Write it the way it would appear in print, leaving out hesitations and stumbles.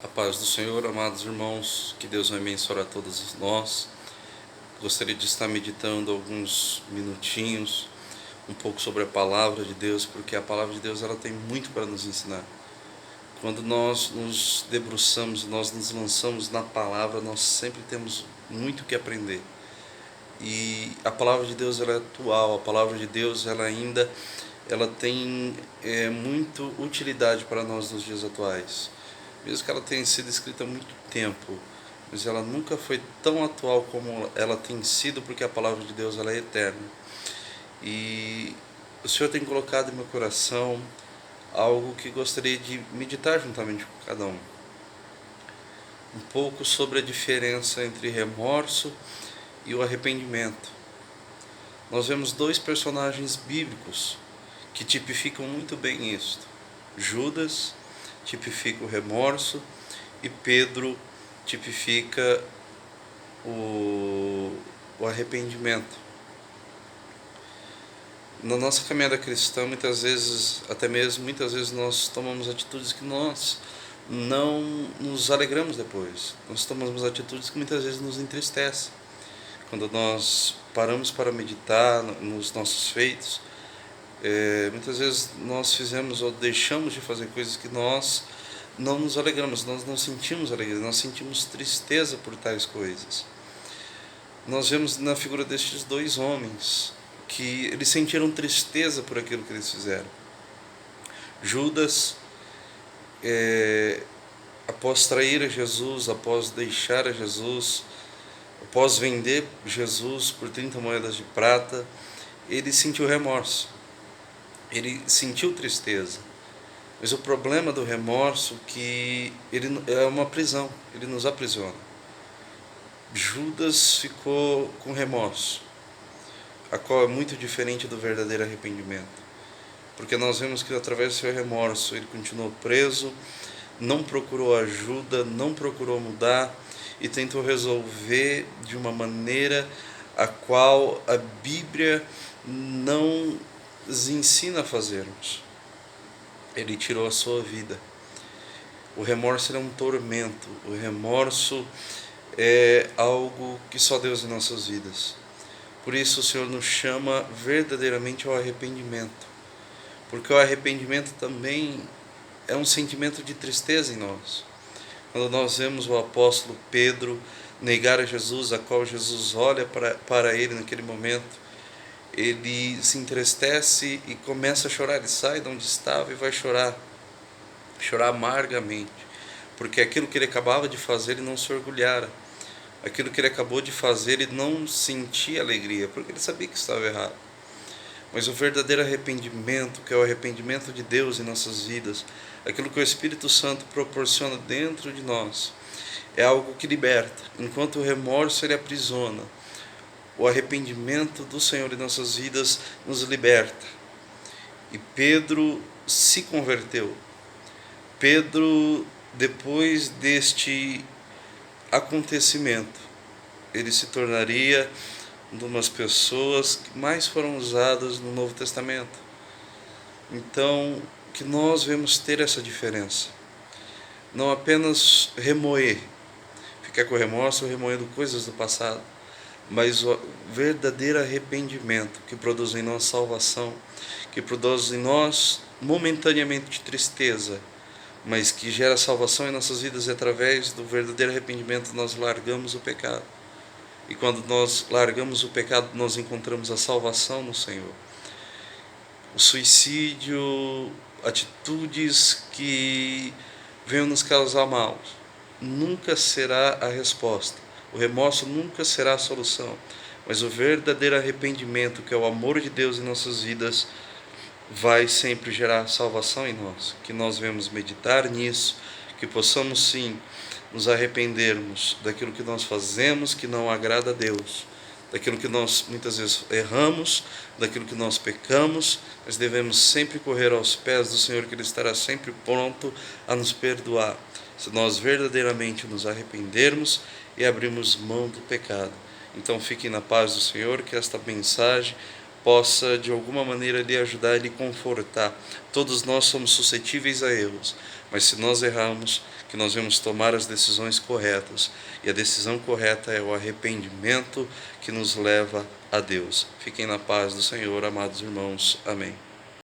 A paz do Senhor, amados irmãos, que Deus vai abençoar a todos nós. Gostaria de estar meditando alguns minutinhos, um pouco sobre a palavra de Deus, porque a palavra de Deus ela tem muito para nos ensinar. Quando nós nos debruçamos, nós nos lançamos na palavra, nós sempre temos muito que aprender. E a palavra de Deus ela é atual, a palavra de Deus ela tem muito utilidade para nós nos dias atuais. Mesmo que ela tenha sido escrita há muito tempo, mas ela nunca foi tão atual como ela tem sido, porque a palavra de Deus ela é eterna. E o Senhor tem colocado em meu coração algo que gostaria de meditar juntamente com cada um. Um pouco sobre a diferença entre remorso e o arrependimento. Nós vemos dois personagens bíblicos que tipificam muito bem isto. Judas tipifica o remorso e Pedro tipifica o arrependimento. Na nossa caminhada cristã, muitas vezes nós tomamos atitudes que nós não nos alegramos depois. Nós tomamos atitudes que muitas vezes nos entristecem. Quando nós paramos para meditar nos nossos feitos, muitas vezes nós fizemos ou deixamos de fazer coisas que nós não nos alegramos, nós não sentimos alegria, nós sentimos tristeza por tais coisas. Nós vemos na figura destes dois homens que eles sentiram tristeza por aquilo que eles fizeram. Judas, após trair a Jesus, após deixar a Jesus, após vender Jesus por 30 moedas de prata, ele sentiu remorso, ele sentiu tristeza. Mas o problema do remorso é que ele é uma prisão, ele nos aprisiona. Judas ficou com remorso, a qual é muito diferente do verdadeiro arrependimento. Porque nós vemos que através do seu remorso ele continuou preso, não procurou ajuda, não procurou mudar e tentou resolver de uma maneira a qual a Bíblia não nos ensina a fazermos. Ele tirou a sua vida. O remorso é um tormento. O remorso é algo que só Deus em nossas vidas. Por isso o Senhor nos chama verdadeiramente ao arrependimento. Porque o arrependimento também é um sentimento de tristeza em nós. Quando nós vemos o apóstolo Pedro negar a Jesus, a qual Jesus olha para ele naquele momento, ele se entristece e começa a chorar. Ele sai de onde estava e vai chorar amargamente, porque aquilo que ele acabava de fazer ele não se orgulhara, aquilo que ele acabou de fazer ele não sentia alegria, porque ele sabia que estava errado. Mas o verdadeiro arrependimento, que é o arrependimento de Deus em nossas vidas, aquilo que o Espírito Santo proporciona dentro de nós, é algo que liberta, enquanto o remorso ele aprisiona. O arrependimento do Senhor em nossas vidas nos liberta. E Pedro se converteu. Pedro, depois deste acontecimento, ele se tornaria uma das pessoas que mais foram usadas no Novo Testamento. Então, que nós vamos ter essa diferença. Não apenas remoer, ficar com remorso ou remoendo coisas do passado, mas o verdadeiro arrependimento que produz em nós salvação, que produz em nós momentaneamente tristeza, mas que gera salvação em nossas vidas. E através do verdadeiro arrependimento nós largamos o pecado. E quando nós largamos o pecado, nós encontramos a salvação no Senhor. O suicídio, atitudes que venham nos causar mal, nunca será a resposta. O remorso nunca será a solução, mas o verdadeiro arrependimento, que é o amor de Deus em nossas vidas, vai sempre gerar salvação em nós. Que nós venhamos meditar nisso, que possamos sim nos arrependermos daquilo que nós fazemos que não agrada a Deus, daquilo que nós muitas vezes erramos, daquilo que nós pecamos, mas devemos sempre correr aos pés do Senhor, que Ele estará sempre pronto a nos perdoar, se nós verdadeiramente nos arrependermos e abrirmos mão do pecado. Então fiquem na paz do Senhor, que esta mensagem possa de alguma maneira lhe ajudar e lhe confortar. Todos nós somos suscetíveis a erros, mas se nós errarmos, que nós vamos tomar as decisões corretas. E a decisão correta é o arrependimento que nos leva a Deus. Fiquem na paz do Senhor, amados irmãos. Amém.